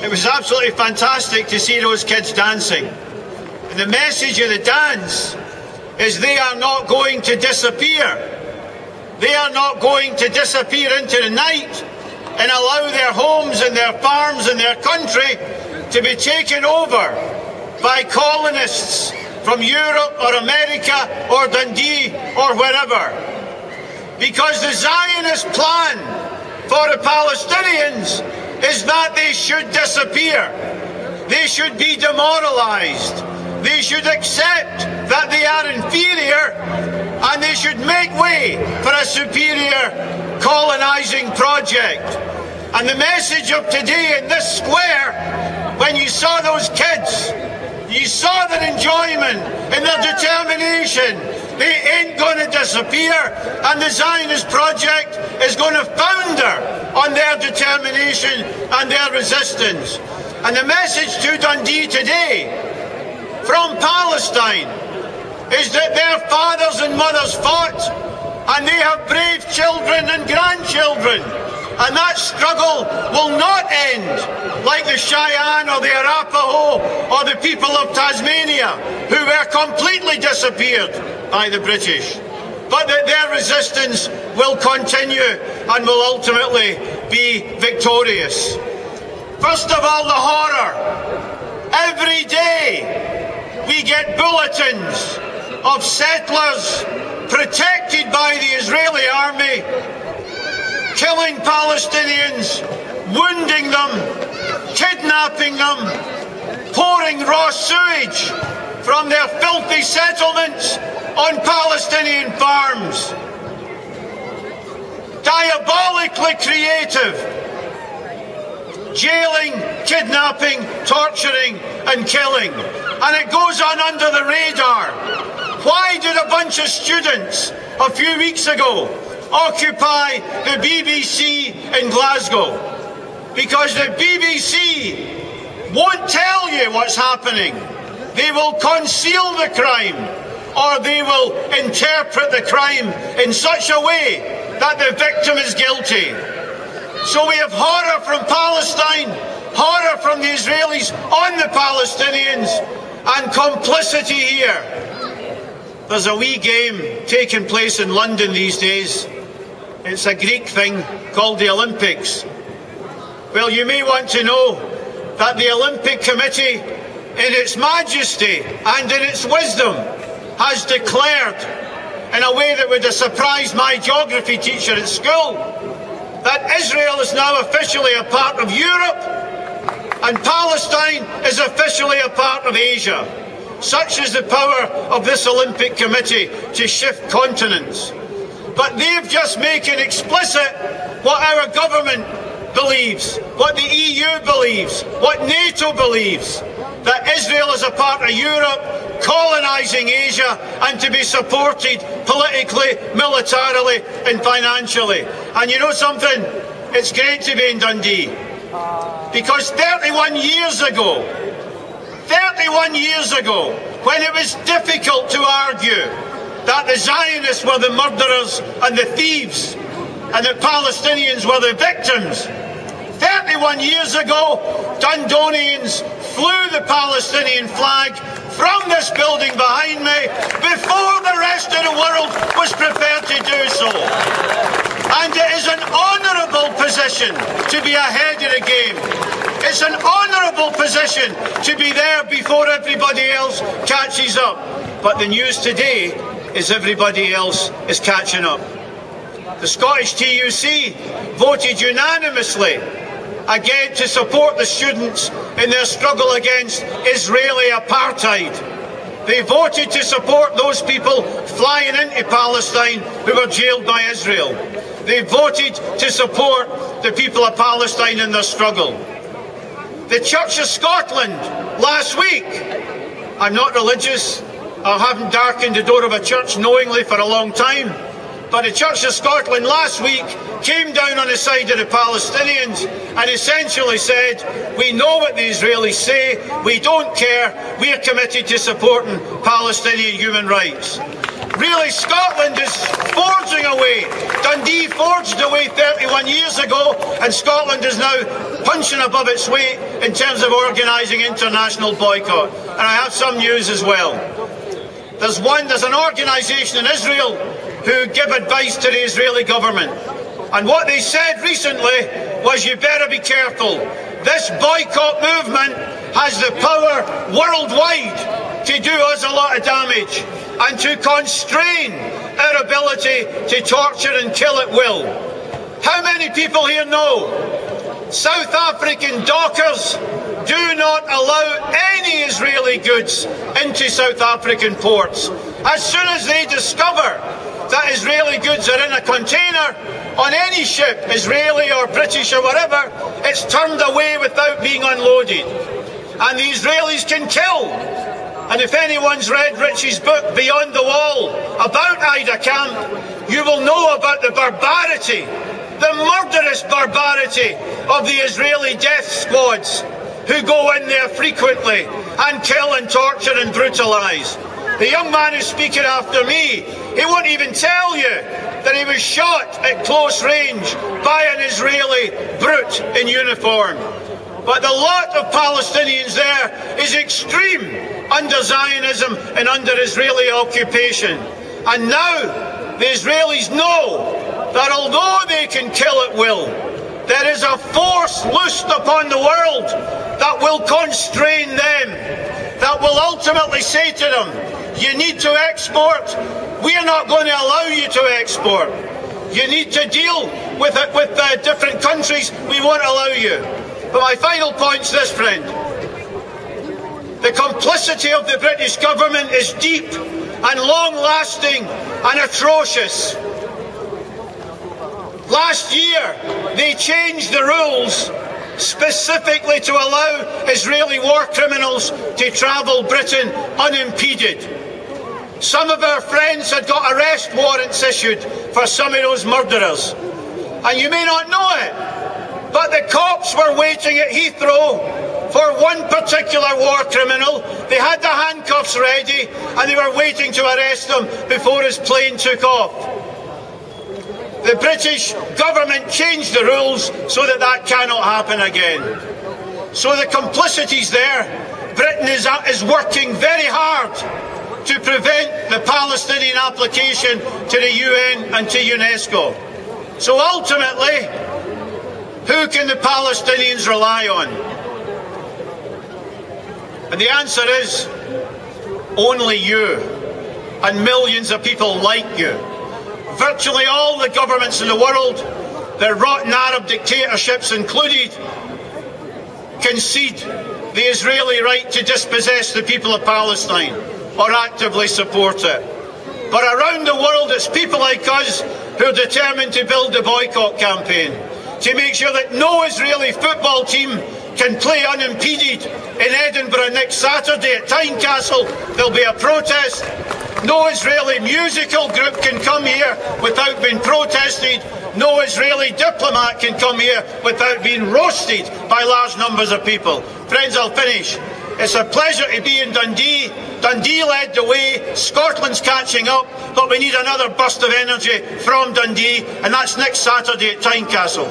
It was absolutely fantastic to see those kids dancing. And the message of the dance is they are not going to disappear. They are not going to disappear into the night and allow their homes and their farms and their country to be taken over by colonists from Europe or America or Dundee or wherever. Because the Zionist plan for the Palestinians is that they should disappear. They should be demoralised. They should accept that they are inferior, and they should make way for a superior colonising project. And the message of today in this square, when you saw those kids, you saw their enjoyment and their determination. They ain't going to disappear, and the Zionist project is going to founder on their determination and their resistance. And the message to Dundee today from Palestine is that their fathers and mothers fought, and they have brave children and grandchildren, and that struggle will not end like the Cheyenne or the Arapaho or the people of Tasmania, who were completely disappeared by the British, but that their resistance will continue and will ultimately be victorious. First of all, the horror. Every day we get bulletins of settlers protected by the Israeli army, killing Palestinians, wounding them, kidnapping them, pouring raw sewage from their filthy settlements on Palestinian farms. Diabolically creative. Jailing, kidnapping, torturing and killing. And it goes on under the radar. Why did a bunch of students a few weeks ago occupy the BBC in Glasgow? Because the BBC won't tell you what's happening. They will conceal the crime, or they will interpret the crime in such a way that the victim is guilty. So we have horror from Palestine, horror from the Israelis on the Palestinians, and complicity here. There's a wee game taking place in London these days. It's a Greek thing called the Olympics. Well, you may want to know that the Olympic Committee, in its majesty and in its wisdom, has declared, in a way that would have surprised my geography teacher at school, that Israel is now officially a part of Europe and Palestine is officially a part of Asia. Such is the power of this Olympic Committee to shift continents. But they've just making explicit what our government believes, what the EU believes, what NATO believes, that Israel is a part of Europe, colonising Asia, and to be supported politically, militarily and financially. And you know something? It's great to be in Dundee. Because 31 years ago, when it was difficult to argue that the Zionists were the murderers and the thieves, and the Palestinians were the victims, 31 years ago, Dundonians flew the Palestinian flag from this building behind me before the rest of the world was prepared to do so. And it is an honourable position to be ahead of the game. It's an honourable position to be there before everybody else catches up. But the news today is everybody else is catching up. The Scottish TUC voted unanimously again to support the students in their struggle against Israeli apartheid. They voted to support those people flying into Palestine who were jailed by Israel. They voted to support the people of Palestine in their struggle. The Church of Scotland last week, I'm not religious, I haven't darkened the door of a church knowingly for a long time, but the Church of Scotland last week came down on the side of the Palestinians and essentially said, we know what the Israelis say, we don't care, we are committed to supporting Palestinian human rights. Really, Scotland is forging away. Dundee forged away 31 years ago, and Scotland is now punching above its weight in terms of organising international boycott. And I have some news as well. There's an organisation in Israel who give advice to the Israeli government. And what they said recently was, you better be careful. This boycott movement has the power worldwide to do us a lot of damage and to constrain our ability to torture and kill at will. How many people here know South African dockers do not allow any Israeli goods into South African ports? As soon as they discover that Israeli goods are in a container on any ship, Israeli or British or whatever, it's turned away without being unloaded. And the Israelis can kill. And if anyone's read Rich's book, Beyond the Wall, about Aida camp, you will know about the barbarity, the murderous barbarity of the Israeli death squads who go in there frequently and kill and torture and brutalise. The young man who's speaking after me, he won't even tell you that he was shot at close range by an Israeli brute in uniform. But the lot of Palestinians there is extreme under Zionism and under Israeli occupation. And now the Israelis know that although they can kill at will, there is a force loosed upon the world that will constrain them, that will ultimately say to them, you need to export, we are not going to allow you to export. You need to deal with different countries, we won't allow you. But my final point's this, friend. The complicity of the British government is deep and long-lasting and atrocious. Last year, they changed the rules specifically to allow Israeli war criminals to travel Britain unimpeded. Some of our friends had got arrest warrants issued for some of those murderers. And you may not know it, but the cops were waiting at Heathrow for one particular war criminal. They had the handcuffs ready and they were waiting to arrest him before his plane took off. The British government changed the rules so that that cannot happen again. So the complicity's there. Britain is working very hard to prevent the Palestinian application to the UN and to UNESCO. So ultimately, who can the Palestinians rely on? And the answer is only you and millions of people like you. Virtually all the governments in the world, their rotten Arab dictatorships included, concede the Israeli right to dispossess the people of Palestine or actively support it. But around the world, it's people like us who are determined to build the boycott campaign, to make sure that no Israeli football team can play unimpeded in Edinburgh next Saturday at Tynecastle. There'll be a protest. No Israeli musical group can come here without being protested. No Israeli diplomat can come here without being roasted by large numbers of people. Friends, I'll finish. It's a pleasure to be in Dundee. Dundee led the way, Scotland's catching up, but we need another burst of energy from Dundee, and that's next Saturday at Tynecastle.